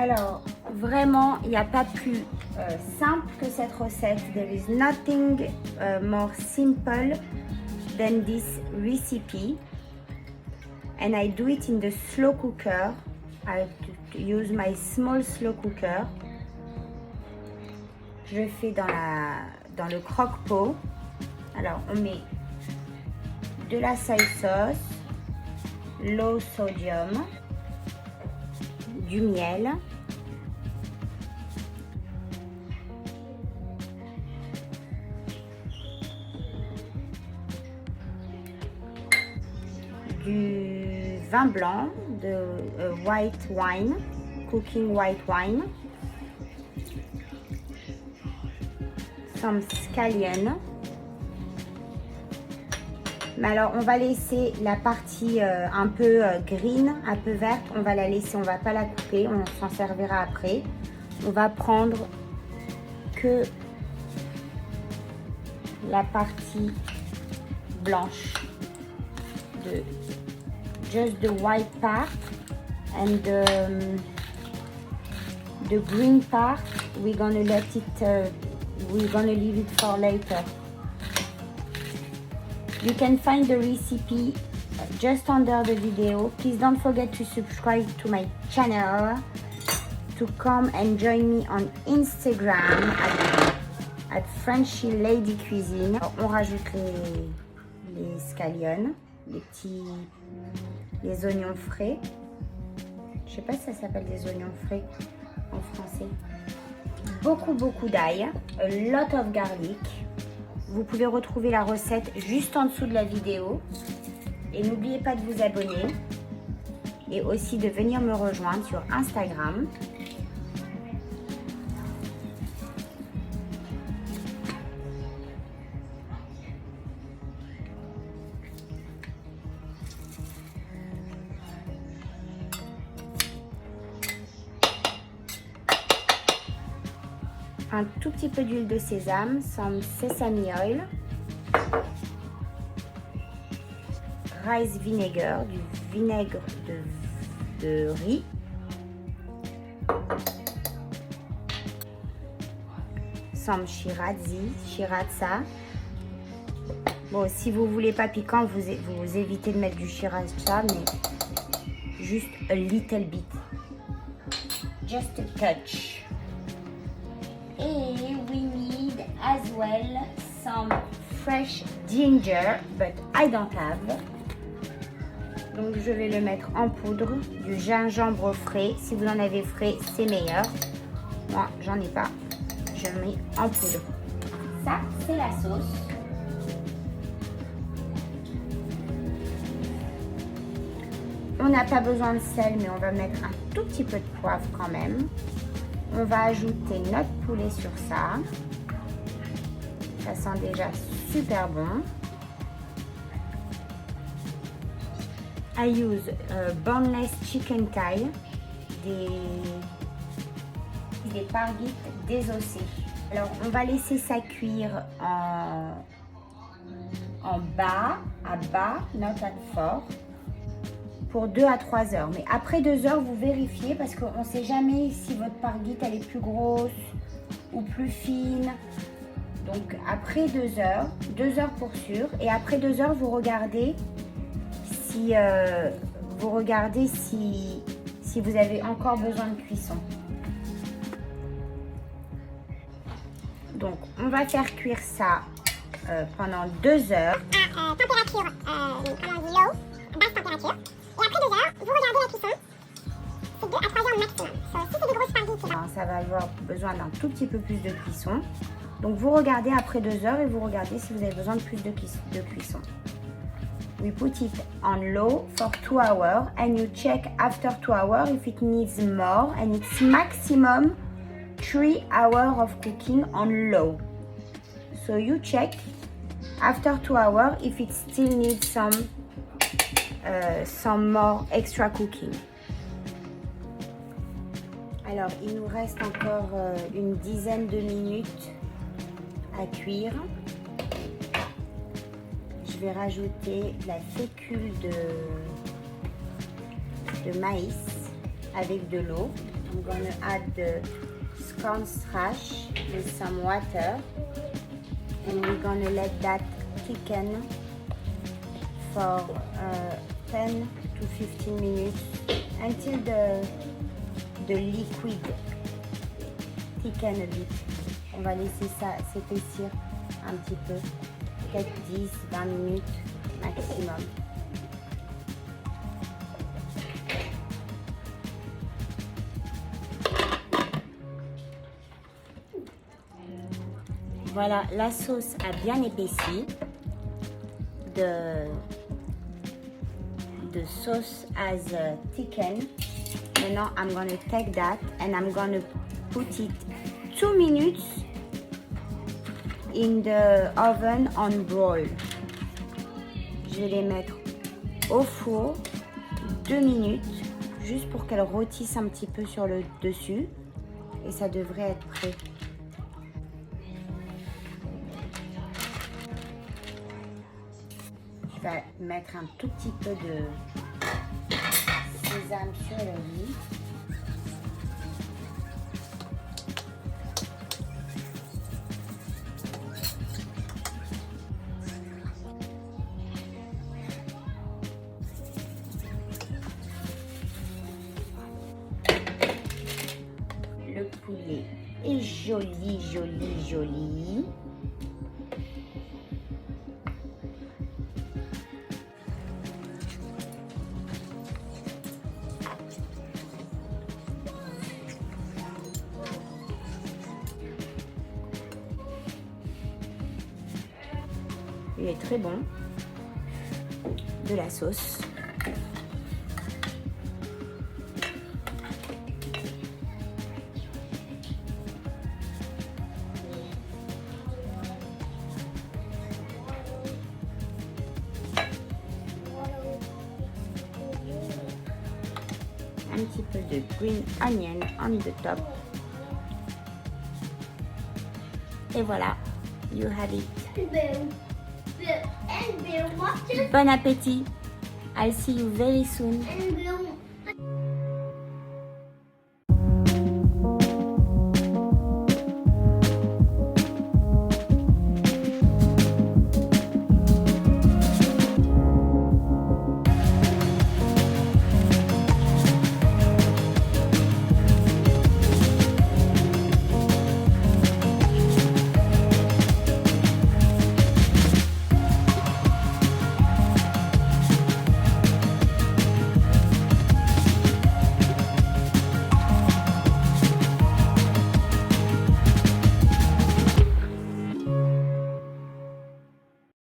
Alors, vraiment, il n'y a pas plus simple que cette recette. There is nothing more simple than this recipe. And I do it in the slow cooker. I use my small slow cooker. Je le fais dans le croque-pot. Alors, on met de la soy sauce, low sodium, du miel, du vin blanc, de white wine, cooking white wine, some scallion. Mais alors on va laisser la partie un peu green, un peu verte, on va la laisser, on va pas la couper, on s'en servira après. On va prendre que la partie blanche, de just the white part, and the green part we're gonna let it we're gonna leave it for later. You can find the recipe just under the video. Please don't forget to subscribe to my channel, to come and join me on Instagram at Frenchy Lady Cuisine. Alors, on rajoute les scallions, les oignons frais. Je sais pas si ça s'appelle des oignons frais en français. Beaucoup d'ail, a lot of garlic. Vous pouvez retrouver la recette juste en dessous de la vidéo. Et n'oubliez pas de vous abonner et aussi de venir me rejoindre sur Instagram. Un tout petit peu d'huile de sésame, some sesame oil, rice vinegar, du vinaigre de riz, some sriracha. Bon, si vous voulez pas piquant, vous évitez de mettre du sriracha, mais juste a little bit, just a touch. And we need as well some fresh ginger, but I don't have. Donc je vais le mettre en poudre, du gingembre frais. Si vous en avez frais, c'est meilleur. Moi, j'en ai pas. Je mets en poudre. Ça, c'est la sauce. On n'a pas besoin de sel, mais on va mettre un tout petit peu de poivre quand même. On va ajouter notre poulet sur ça. Ça sent déjà super bon. I use boneless chicken thigh, des parguites désossées. Alors, on va laisser ça cuire en bas, à bas, not at fort, pour 2 à 3 heures. Mais après 2 heures, vous vérifiez parce qu'on ne sait jamais si votre parguite elle est plus grosse ou plus fine. Donc après 2 heures pour sûr. Et après 2 heures, vous regardez si vous avez encore besoin de cuisson. Donc on va faire cuire ça pendant 2 heures. À température low, basse température. Et après 2 heures, vous regardez la cuisson. C'est 2 à 3 heures maximum. Si c'est des grosses parguites, ça va avoir besoin d'un tout petit peu plus de cuisson. Donc vous regardez après 2 heures et vous regardez si vous avez besoin de plus de cuisson. We put it on low for 2 hours and you check after 2 hours if it needs more, and it's maximum 3 hours of cooking on low. So you check after 2 hours if it still needs some more extra cooking. Alors il nous reste encore une dizaine de minutes à cuire. Je vais rajouter la fécule de maïs avec de l'eau. I'm gonna add the cornstarch with some water, and we're gonna let that thicken for 10 to 15 minutes until the liquid thicken a bit. On va laisser ça s'épaissir un petit peu, peut-être 10-20 minutes maximum. Voilà, la sauce a bien épaissi. The sauce has thickened. Maintenant, I'm going to take that and I'm going to put it 2 minutes in the oven on broil. Je vais les mettre au four 2 minutes juste pour qu'elles rôtissent un petit peu sur le dessus et ça devrait être prêt. Je vais mettre un tout petit peu de sésame sur le riz. Le poulet est joli, joli, joli. Il est très bon. De la sauce. Un petit peu de green onion on the top. Et voilà, you have it. Bon appétit. I'll see you very soon.